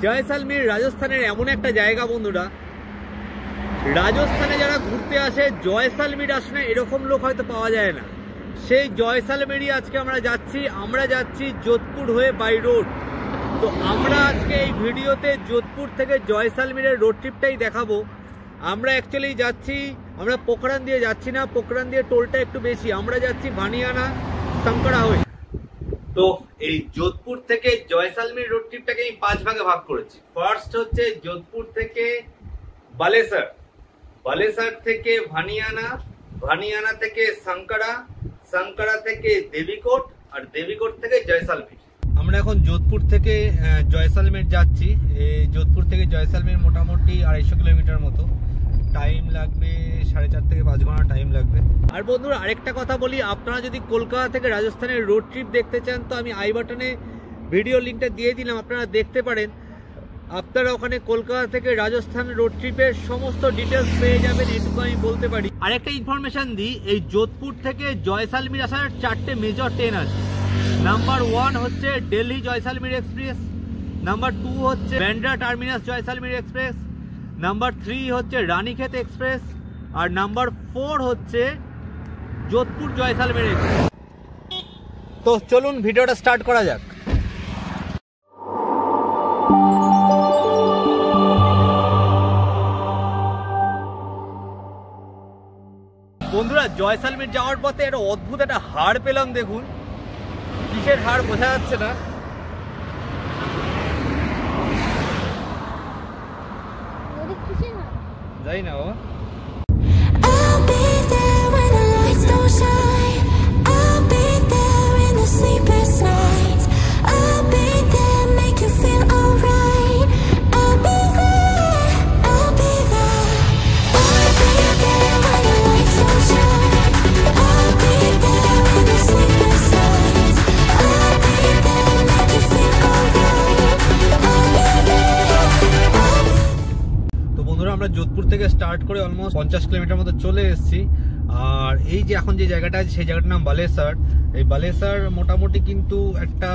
জয়সালমীর রাজস্থানের এমন একটা জায়গা বন্ধুরা, রাজস্থানে যারা ঘুরতে আসে জয়সালমীর আসে না এরকম লোক হয়তো পাওয়া যায় না। সেই জয়সালমীরই আজকে আমরা যাচ্ছি যোধপুর হয়ে বাই রোড। তো আমরা আজকে এই ভিডিওতে যোধপুর থেকে জয়সালমীরের রোড ট্রিপটাই দেখাবো। আমরা অ্যাকচুয়ালি যাচ্ছি, আমরা পোখরান দিয়ে যাচ্ছি না, পোখরান দিয়ে টোলটা একটু বেশি, আমরা যাচ্ছি ভানিয়ানা শঙ্করা হয়ে। তো এই যোধপুর থেকে জয়সালমীর রোড ট্রিপটাকে আমি 5 ভাগে ভাগ করেছি। ফার্স্ট হচ্ছে যোধপুর থেকে বালেশ্বর, বালেশ্বর থেকে ভানিয়ানা, ভানিয়ানা থেকে শঙ্করা, শঙ্করা থেকে দেবীকোট, আর দেবীকোট থেকে জয়সালমীর। আমরা এখন যোধপুর থেকে জয়সালমীর যাচ্ছি। এই যোধপুর থেকে জয়সালমীর মোটামুটি 250 কিলোমিটার মতো, টাইম লাগবে 4.5 থেকে 5 ঘন্টা টাইম লাগবে। আর বন্ধুরা আরেকটা কথা বলি, আপনারা যদি কলকাতা থেকে রাজস্থানের রোড ট্রিপ দেখতে চান তো আমি আই বাটনে ভিডিও লিঙ্কটা দিয়ে দিলাম, আপনারা দেখতে পারেন। আপনারা ওখানে কলকাতা থেকে রাজস্থান রোড ট্রিপের সমস্ত ডিটেলস পেয়ে যাবেন, এটুকু আমি বলতে পারি। আরেকটা ইনফরমেশন দিই, এই যোধপুর থেকে জয়সালমীর আসার 4টে মেজর ট্রেন আছে। নাম্বার 1 হচ্ছে দিল্লি জয়সালমীর এক্সপ্রেস, নাম্বার 2 হচ্ছে Bandra terminus Jaisalmer express, number 3 হচ্ছে রানীক্ষেত এক্সপ্রেস, আর নাম্বার 4 হচ্ছে যোধপুর জয়সালমীর এক্সপ্রেস। তো চলুন ভিডিওটা স্টার্ট করা যাক। বন্ধুরা জয়সালমীর যাওয়ার পথে একটা অদ্ভুত একটা হাড় পেলাম, দেখুন কিসের হাড় বোঝা যাচ্ছে না। যাই না বাবা। আমরা যোধপুর থেকে স্টার্ট করে অলমোস্ট 50 কিলোমিটার মতো চলে এসেছি। আর এই যে এখন যে জায়গাটা আছে সেই জায়গাটার নাম বালেশ্বর। এই বালেশ্বর মোটামুটি কিন্তু একটা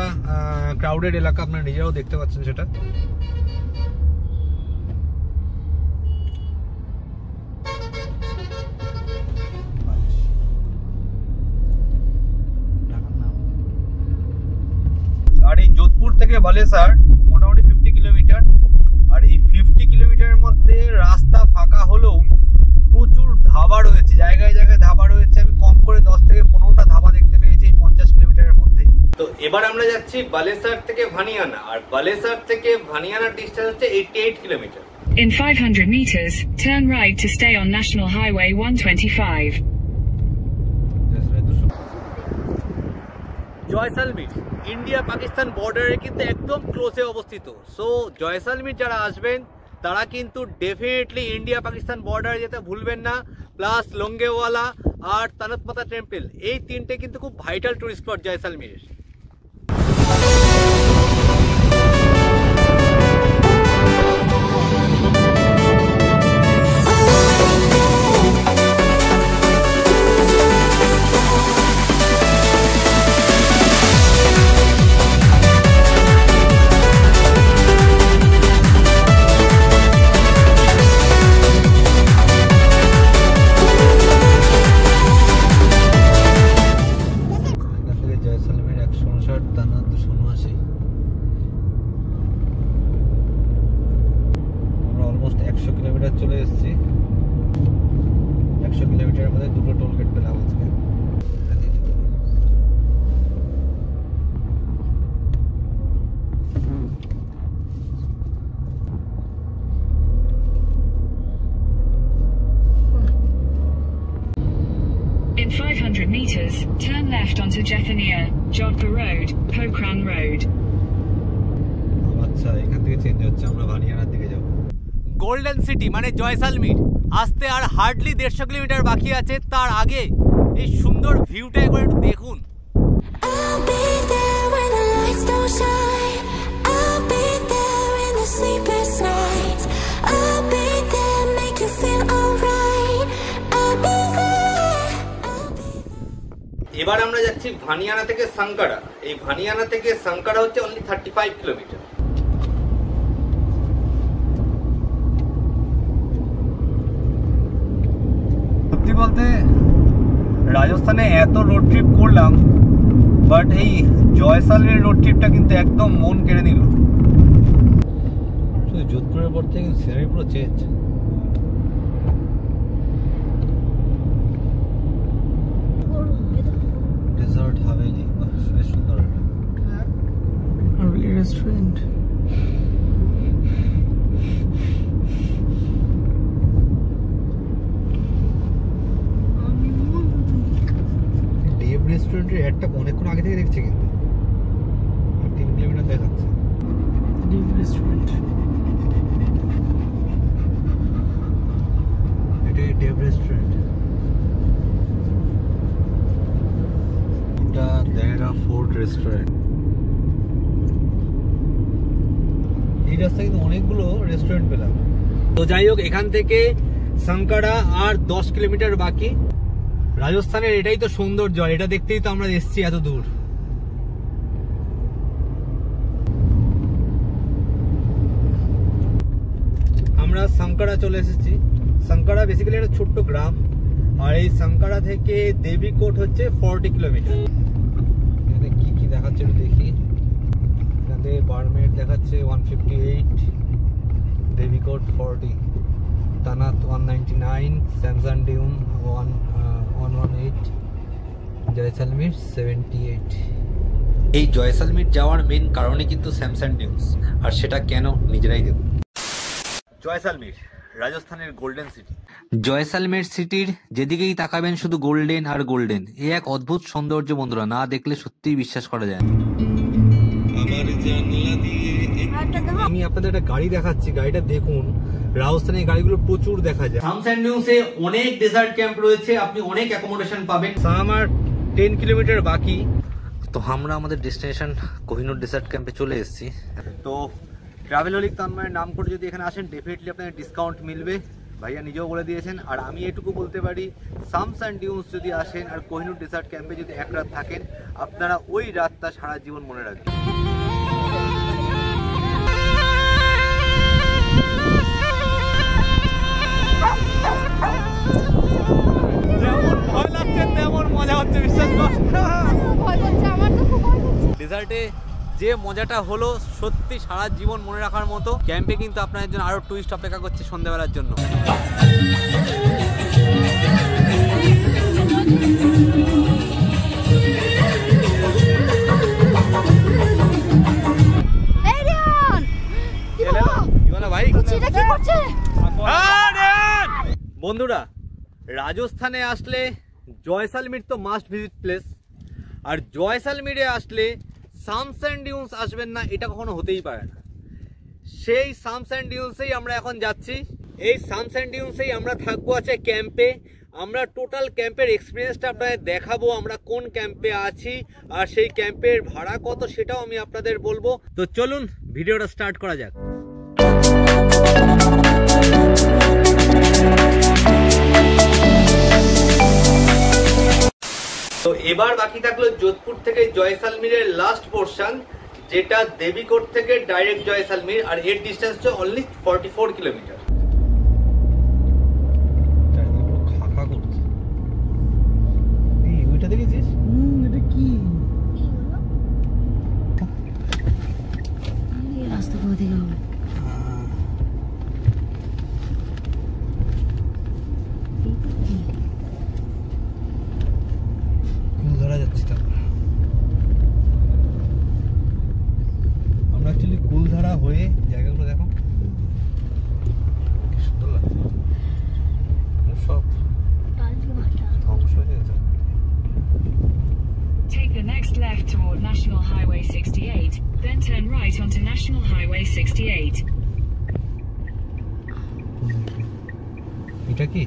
ক্রাউডেড এলাকা, আপনারা নিজেরাও দেখতে পাচ্ছেন সেটা। আর এই যোধপুর থেকে বালেশ্বর মোটামুটি 50 কিলোমিটার। আর এই 50 কিলোমিটারের মধ্যে রাস্তা ফাঁকা হলেও প্রচুর ধাবা রয়েছে, জায়গায় জায়গায় ধাবা রয়েছে। আমি কম করে 10 থেকে 15টা ধাবা দেখতে পেয়েছি এই 50 কিলোমিটারের মধ্যে। তো এবার আমরা যাচ্ছি বালেশ্বর থেকে ভানিয়ানা, আর বালেশ্বর থেকে ভানিয়ানার ডিস্টেন্স হচ্ছে 88 kilometre. In 500 meters, turn right to stay on National Highway 125. Jaisalmer India Pakistan বর্ডারে কিন্তু একদম ক্লোজে অবস্থিত। সো জয়সালমীর যারা আসবেন তারা কিন্তু ডেফিনেটলি ইন্ডিয়া পাকিস্তান বর্ডারে যেতে ভুলবেন না। প্লাস লঙ্গেওয়ালা আর তানত মাতা টেম্পল, এই 3টে কিন্তু খুব ভাইটাল টুরিস্ট স্পট জয়সালমীরের। চলে এসেছি 100 কিলোমিটারের মধ্যে 2টো টোল গেট পেলাম আজকে। In 500 meters, turn left onto Jethania, Jodhpur Road, Pokhran Road. আচ্ছা, এখান থেকে চেঞ্জ হচ্ছে, আমরা ভানিয়ানার দিকে যাব। গোল্ডেন সিটি মানে জয়সালমীর আসতে আর হার্ডলি 150 কিলোমিটার বাকি আছে। তার আগে এই সুন্দর ভিউটা একবার একটু দেখুন। এবার আমরা যাচ্ছি ভানিয়ানা থেকে শঙ্করা। এই ভানিয়ানা থেকে শঙ্করা হচ্ছে অনলি 35 কিলোমিটার। বলতে রাজস্থানে এত রোড ট্রিপ করলাম, বাট এই জয়সালমের রোড ট্রিপটা কিন্তু একদম মন কেড়ে নিল। শুধু যোধপুরের পর থেকে সিনারি পুরো চেঞ্জ। ডেজার্ট হাভেলি, বেশ সুন্দর হাভেলি রেস্টুরেন্ট। দেব রেস্টুরেন্টের একটা অনেকক্ষণ আগে থেকে দেখছি, কিন্তু 3 কিলোমিটার দেখাচ্ছে দেব রেস্টুরেন্ট। এটাই দেব রেস্টুরেন্ট। এটা দেহরা ফোর্ট রেস্টুরেন্ট। এই রাস্তায় কিন্তু অনেকগুলো রেস্টুরেন্ট পেলাম। তো যাই হোক, এখান থেকে সাংকারা আর 10 কিলোমিটার বাকি। রাজস্থানের এটাই তো সৌন্দর্য, এটা দেখতেই তো আমরা এসেছি এত দূর। আমরা সাংকারা চলে এসেছি। সাংকারা বেসিক্যালি একটা ছোট্ট গ্রাম, আর এই সাংকারা থেকে দেবীকোট হচ্ছে 40 কিলোমিটার। এখানে কি কি দেখাচ্ছে একটু দেখি। এখানে বারমের দেখাচ্ছে 158, দেবীকোট 40, তানাত 199, স্যামসান ডিউন 118, জয়সালমীর 78। এই জয়সালমীর যাওয়ার মেন কারণে কিন্তু স্যামসান ডিউনস, আর সেটা কেন নিজেরাই দেখুন। জয়সালমীর রাজস্থানের গোল্ডেন সিটি। জয়সালমের সিটির যেদিকেই তাকাবেন শুধু গোল্ডেন আর গোল্ডেন। এ এক অদ্ভুত সৌন্দর্য বন্ধুরা, না দেখলে সত্যিই বিশ্বাস করা যায় না। আমি আপনাদের একটা গাড়ি দেখাচ্ছি, গাড়িটা দেখুন। রাজস্থানের গাড়িগুলো প্রচুর দেখা যায়। সামসান ডিউনসে অনেক ডেজার্ট ক্যাম্প রয়েছে, আপনি অনেক অ্যাকোমোডেশন পাবেন। সাম আর 10 কিলোমিটার বাকি। তো আমরা আমাদের ডেস্টিনেশন কোহিনুর ডেজার্ট ক্যাম্পে চলে এসেছি। তো ট্রাভেলহলিক তন্ময়ের নাম করে যদি এখানে আসেন, ডেফিনেটলি আপনাদের ডিসকাউন্ট মিলবে, ভাইয়া নিজেও বলে দিয়েছেন। আর আমি এটুকু বলতে পারি, সামসান ডিউনস যদি আসেন আর কোহিনুর ডেজার্ট ক্যাম্পে যদি এক রাত থাকেন, আপনারা ওই রাতটা সারা জীবন মনে রাখবেন। যেমন ভয় লাগছে তেমন মজা হচ্ছে, বিশ্বাস কর। ডেজার্টে যে মজাটা হলো সত্যি সারা জীবন মনে রাখার মতো। ক্যাম্পে কিন্তু আপনাদের জন্য আরো টুইস্ট অপেক্ষা করছে সন্ধ্যাবেলার জন্য। বন্ধুরা, রাজস্থানে আসলে জয়সালমীর তো মাস্ট ভিজিট প্লেস, আর জয়সালমীরে আসলে সামসান ডিউনস আসবেন না এটা কখনো হতেই পারে না। সেই সামসান ডিউনসেই আমরা এখন যাচ্ছি। এই সামসান ডিউনসেই আমরা থাকবো আছে ক্যাম্পে। আমরা টোটাল ক্যাম্পের এক্সপিরিয়েন্সটা আপনাদের দেখাবো, আমরা কোন ক্যাম্পে আছি আর সেই ক্যাম্পের ভাড়া কত সেটাও আমি আপনাদের বলবো। তো চলুন ভিডিওটা স্টার্ট করা যাক। তো এবার বাকি থাকলো যোধপুর থেকে জয়সালমীরের লাস্ট পোর্শন, যেটা দেবীকোট থেকে ডাইরেক্ট জয়সালমীর, আর এর ডিস্টেন্স হচ্ছে অনলি 44 কিলোমিটার। খাখা করছে এই ওইটা দেখেছিস? এটা কি রাস্তা কোথা থেকে হবে? ধরা যাচ্ছে। তারপর আমরা অ্যাকচুয়ালি কুলধারা হয়ে জায়গাগুলো দেখো কি সুন্দর লাগছে, সব ধ্বংস হয়ে গেছে। Take the next left toward National Highway 68, then turn right onto National Highway 68. এটা কি?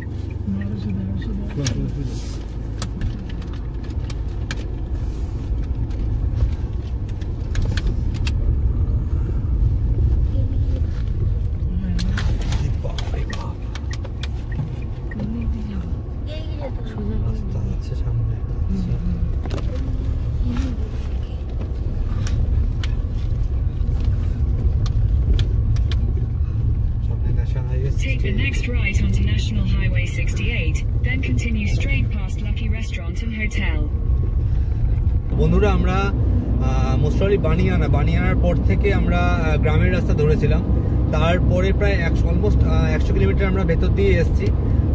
Take the next right onto National Highway 68, then then continue straight past Lucky Restaurant and Hotel. বন্ধুরা আমরা মোস্টলি বানিয়ানার পর থেকে আমরা গ্রামের রাস্তা ধরেছিলাম, তারপরে প্রায় অলমোস্ট 100 কিলোমিটার আমরা ভেতর দিয়ে এসেছি।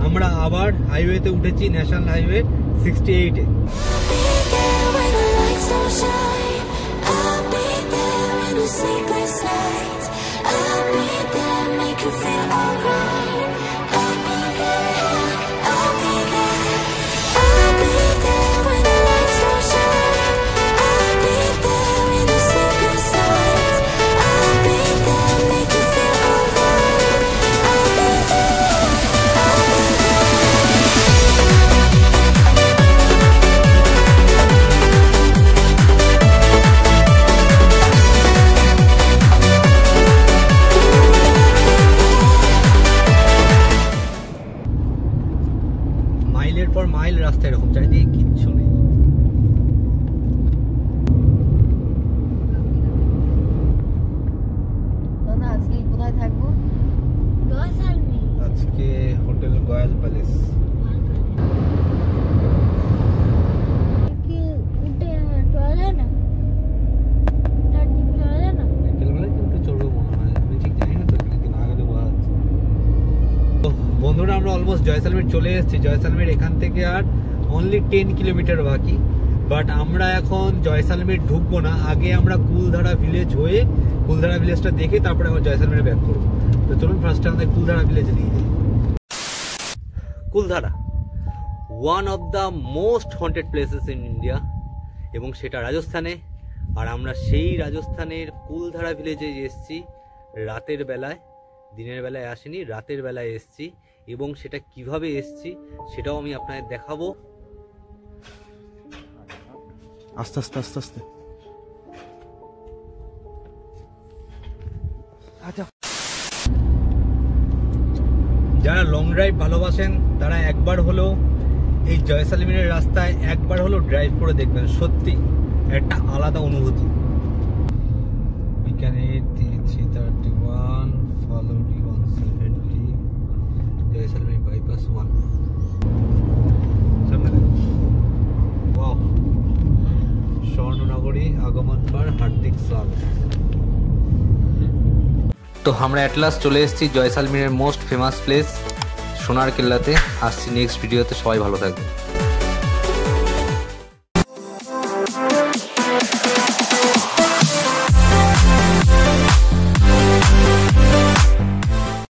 আমরা আবার হাইওয়েতে উঠেছি, ন্যাশনাল হাইওয়ে 68-এ। মাইলের পর মাইল রাস্তা এরকম, চারিদিকে কিচ্ছু নেই। দাদা আজকে কোথায় থাকবো? আজকে হোটেল গয়াল প্যালেস। কি উঠে চলা যায় না? চলা যায় না? বিকেলবেলা কিন্তু চড়বো মনে হয়, আমি ঠিক জানি না তো, কিন্তু না গেলে বোঝা যাচ্ছে। তো বন্ধুরা আমরা অলমোস্ট জয়সালমীর চলে এসেছি। জয়সালমীর এখান থেকে আর অনলি 10 কিলোমিটার বাকি, বাট আমরা এখন জয়সালমীর ঢুকবো না, আগে আমরা কুলধারা ভিলেজ হয়ে কুলধারা ভিলেজটা দেখে তারপরে আমরা জয়সালমীরে ব্যাক করবো। তো চলুন ফার্স্টে আমাদের কুলধারা ভিলেজে নিয়ে যাই। Kuldhara one of the most haunted places in India, এবং সেটা রাজস্থানে। আর আমরা সেই রাজস্থানের কুলধারা ভিলেজে এসেছি রাতের বেলায়, দিনের বেলায় আসিনি, রাতের বেলায় এসেছি, এবং সেটা কিভাবে এসেছি সেটাও আমি আপনাদের দেখাবো। আস্তে আস্তে আস্তে আস্তে। যারা লং ড্রাইভ ভালোবাসেন তারা একবার হলো এই জয়সালমীরের রাস্তায় একবার হলো ড্রাইভ করে দেখবেন, সত্যি একটা আলাদা অনুভূতি। Bikaner 331 follow D170 Jaisalmer bypass 1 সামনে দেখুন। ওয়াও, স্বর্ণনগরী আগমনবার হার্দিক স্বাগত। তো আমরা অ্যাট লাস্ট চলে এসেছি জয়সালমীরের মোস্ট ফেমাস প্লেস সোনার কেল্লাতে। আসছি নেক্সট ভিডিওতে, সবাই ভালো থাকবেন।